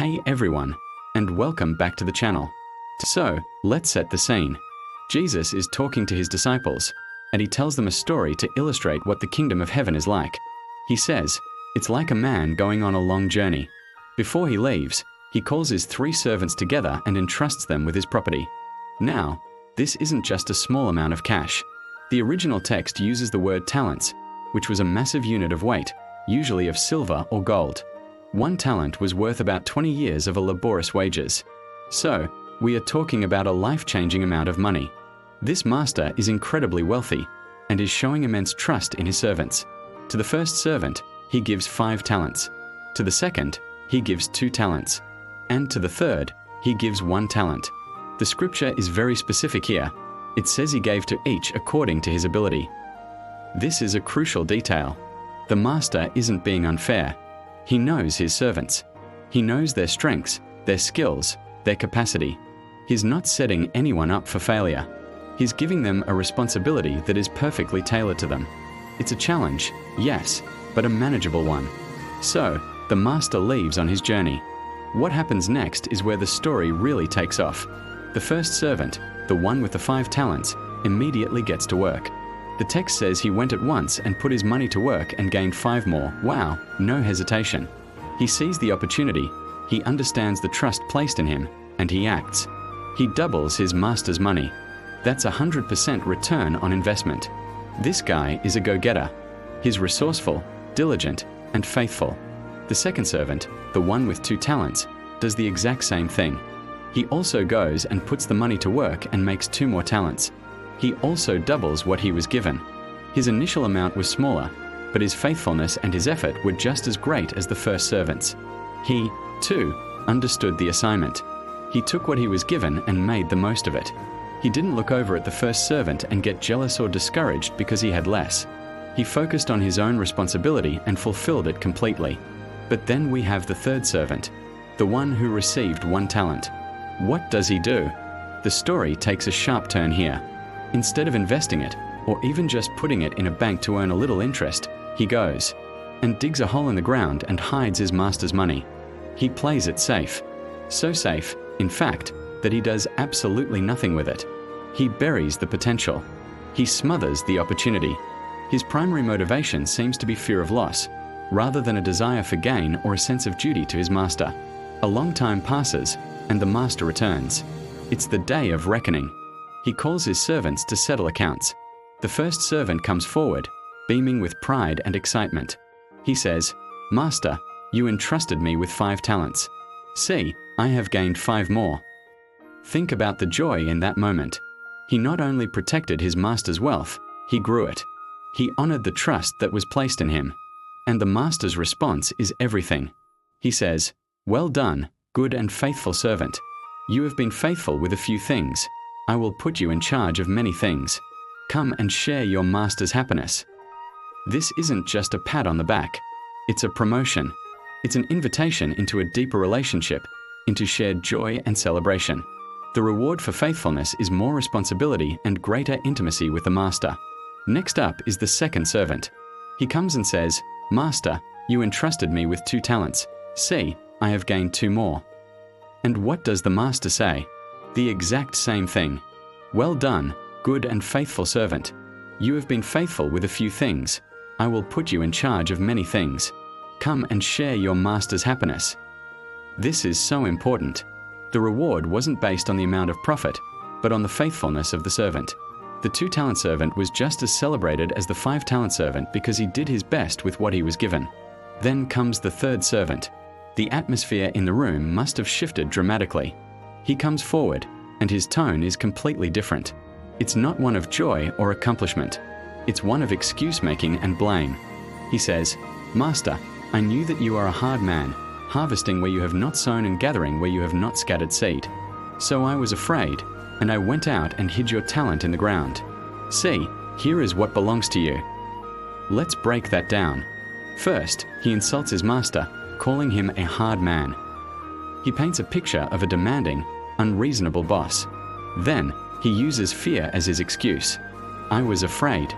Hey everyone, and welcome back to the channel. So, let's set the scene. Jesus is talking to his disciples, and he tells them a story to illustrate what the kingdom of heaven is like. He says, it's like a man going on a long journey. Before he leaves, he calls his 3 servants together and entrusts them with his property. Now, this isn't just a small amount of cash. The original text uses the word talents, which was a massive unit of weight, usually of silver or gold. 1 talent was worth about 20 years of a laborious wages. So, we are talking about a life-changing amount of money. This master is incredibly wealthy and is showing immense trust in his servants. To the first servant, he gives 5 talents. To the second, he gives 2 talents. And to the third, he gives 1 talent. The scripture is very specific here. It says he gave to each according to his ability. This is a crucial detail. The master isn't being unfair. He knows his servants. He knows their strengths, their skills, their capacity. He's not setting anyone up for failure. He's giving them a responsibility that is perfectly tailored to them. It's a challenge, yes, but a manageable one. So, the master leaves on his journey. What happens next is where the story really takes off. The first servant, the one with the 5 talents, immediately gets to work. The text says he went at once and put his money to work and gained 5 more. Wow, no hesitation. He sees the opportunity, he understands the trust placed in him, and he acts. He doubles his master's money. That's 100% return on investment. This guy is a go-getter. He's resourceful, diligent, and faithful. The second servant, the one with 2 talents, does the exact same thing. He also goes and puts the money to work and makes 2 more talents. He also doubles what he was given. His initial amount was smaller, but his faithfulness and his effort were just as great as the first servant's. He, too, understood the assignment. He took what he was given and made the most of it. He didn't look over at the first servant and get jealous or discouraged because he had less. He focused on his own responsibility and fulfilled it completely. But then we have the third servant, the one who received 1 talent. What does he do? The story takes a sharp turn here. Instead of investing it, or even just putting it in a bank to earn a little interest, he goes and digs a hole in the ground and hides his master's money. He plays it safe. So safe, in fact, that he does absolutely nothing with it. He buries the potential. He smothers the opportunity. His primary motivation seems to be fear of loss, rather than a desire for gain or a sense of duty to his master. A long time passes, and the master returns. It's the day of reckoning. He calls his servants to settle accounts. The first servant comes forward, beaming with pride and excitement. He says, "Master, you entrusted me with 5 talents. See, I have gained 5 more." Think about the joy in that moment. He not only protected his master's wealth, he grew it. He honored the trust that was placed in him. And the master's response is everything. He says, "Well done, good and faithful servant. You have been faithful with a few things. I will put you in charge of many things. Come and share your master's happiness." This isn't just a pat on the back. It's a promotion. It's an invitation into a deeper relationship, into shared joy and celebration. The reward for faithfulness is more responsibility and greater intimacy with the master. Next up is the second servant. He comes and says, "Master, you entrusted me with 2 talents. See, I have gained 2 more." And what does the master say? The exact same thing. "Well done, good and faithful servant. You have been faithful with a few things. I will put you in charge of many things. Come and share your master's happiness." This is so important. The reward wasn't based on the amount of profit, but on the faithfulness of the servant. The 2-talent servant was just as celebrated as the 5-talent servant because he did his best with what he was given. Then comes the third servant. The atmosphere in the room must have shifted dramatically. He comes forward, and his tone is completely different. It's not one of joy or accomplishment. It's one of excuse-making and blame. He says, "Master, I knew that you are a hard man, harvesting where you have not sown and gathering where you have not scattered seed. So I was afraid, and I went out and hid your talent in the ground. See, here is what belongs to you." Let's break that down. First, he insults his master, calling him a hard man. He paints a picture of a demanding, unreasonable boss. Then, he uses fear as his excuse. "I was afraid."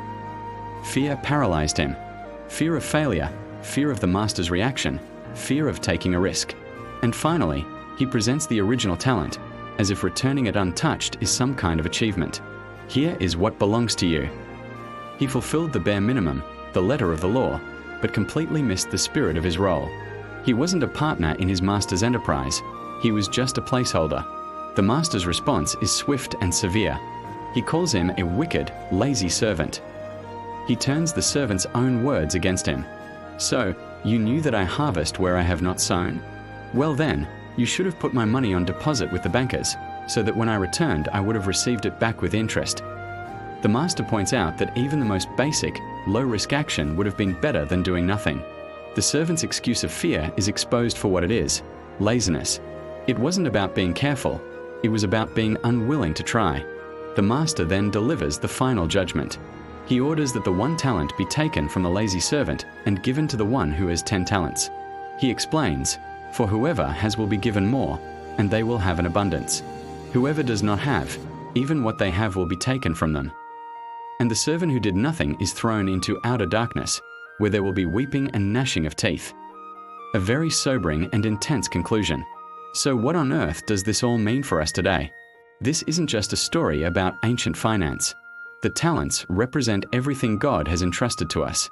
Fear paralyzed him. Fear of failure, fear of the master's reaction, fear of taking a risk. And finally, he presents the original talent, as if returning it untouched is some kind of achievement. Here is what belongs to you. He fulfilled the bare minimum, the letter of the law, but completely missed the spirit of his role. He wasn't a partner in his master's enterprise. He was just a placeholder. The master's response is swift and severe. He calls him a wicked, lazy servant. He turns the servant's own words against him. So, you knew that I harvest where I have not sown? Well then, you should have put my money on deposit with the bankers, so that when I returned I would have received it back with interest. The master points out that even the most basic, low-risk action would have been better than doing nothing. The servant's excuse of fear is exposed for what it is: laziness. It wasn't about being careful, it was about being unwilling to try. The master then delivers the final judgment. He orders that the 1 talent be taken from the lazy servant and given to the one who has 10 talents. He explains, "For whoever has will be given more, and they will have an abundance. Whoever does not have, even what they have will be taken from them." And the servant who did nothing is thrown into outer darkness, where there will be weeping and gnashing of teeth. A very sobering and intense conclusion. So what on earth does this all mean for us today? This isn't just a story about ancient finance. The talents represent everything God has entrusted to us.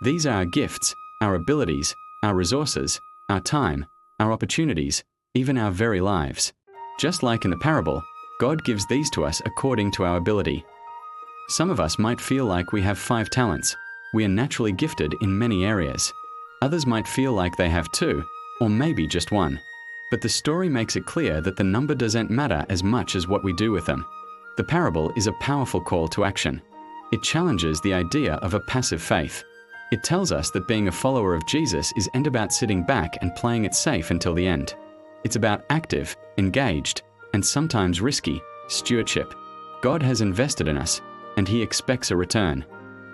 These are our gifts, our abilities, our resources, our time, our opportunities, even our very lives. Just like in the parable, God gives these to us according to our ability. Some of us might feel like we have 5 talents. We are naturally gifted in many areas. Others might feel like they have 2, or maybe just 1. But the story makes it clear that the number doesn't matter as much as what we do with them. The parable is a powerful call to action. It challenges the idea of a passive faith. It tells us that being a follower of Jesus isn't about sitting back and playing it safe until the end. It's about active, engaged, and sometimes risky stewardship. God has invested in us, and He expects a return,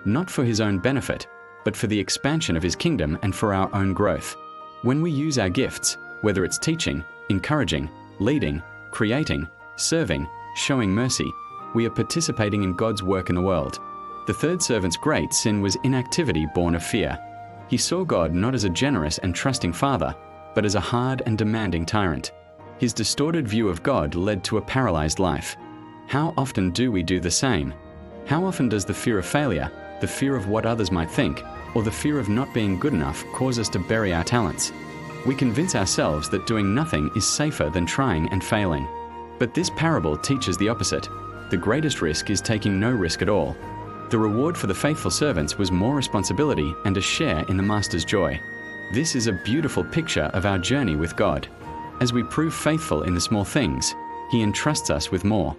not for His own benefit, but for the expansion of His kingdom and for our own growth. When we use our gifts, whether it's teaching, encouraging, leading, creating, serving, showing mercy, we are participating in God's work in the world. The third servant's great sin was inactivity born of fear. He saw God not as a generous and trusting father, but as a hard and demanding tyrant. His distorted view of God led to a paralyzed life. How often do we do the same? How often does the fear of failure, the fear of what others might think, or the fear of not being good enough cause us to bury our talents? We convince ourselves that doing nothing is safer than trying and failing. But this parable teaches the opposite. The greatest risk is taking no risk at all. The reward for the faithful servants was more responsibility and a share in the master's joy. This is a beautiful picture of our journey with God. As we prove faithful in the small things, He entrusts us with more.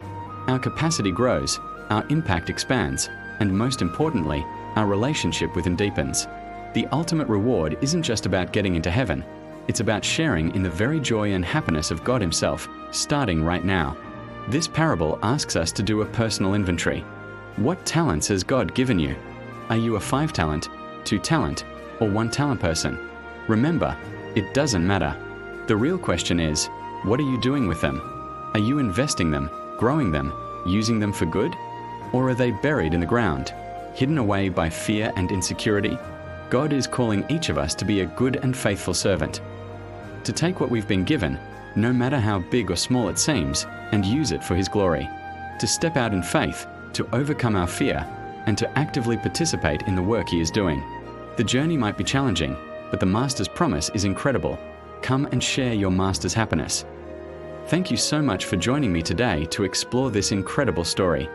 Our capacity grows, our impact expands, and most importantly, our relationship with Him deepens. The ultimate reward isn't just about getting into heaven. It's about sharing in the very joy and happiness of God Himself, starting right now. This parable asks us to do a personal inventory. What talents has God given you? Are you a 5-talent, 2-talent, or 1-talent person? Remember, it doesn't matter. The real question is, what are you doing with them? Are you investing them, growing them, using them for good? Or are they buried in the ground, hidden away by fear and insecurity? God is calling each of us to be a good and faithful servant. To take what we've been given, no matter how big or small it seems, and use it for His glory. To step out in faith, to overcome our fear, and to actively participate in the work He is doing. The journey might be challenging, but the Master's promise is incredible. Come and share your Master's happiness. Thank you so much for joining me today to explore this incredible story.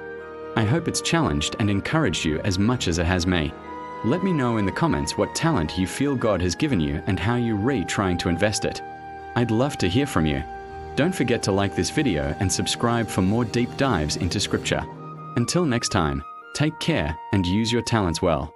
I hope it's challenged and encouraged you as much as it has me. Let me know in the comments what talent you feel God has given you and how you're trying to invest it. I'd love to hear from you. Don't forget to like this video and subscribe for more deep dives into Scripture. Until next time, take care and use your talents well.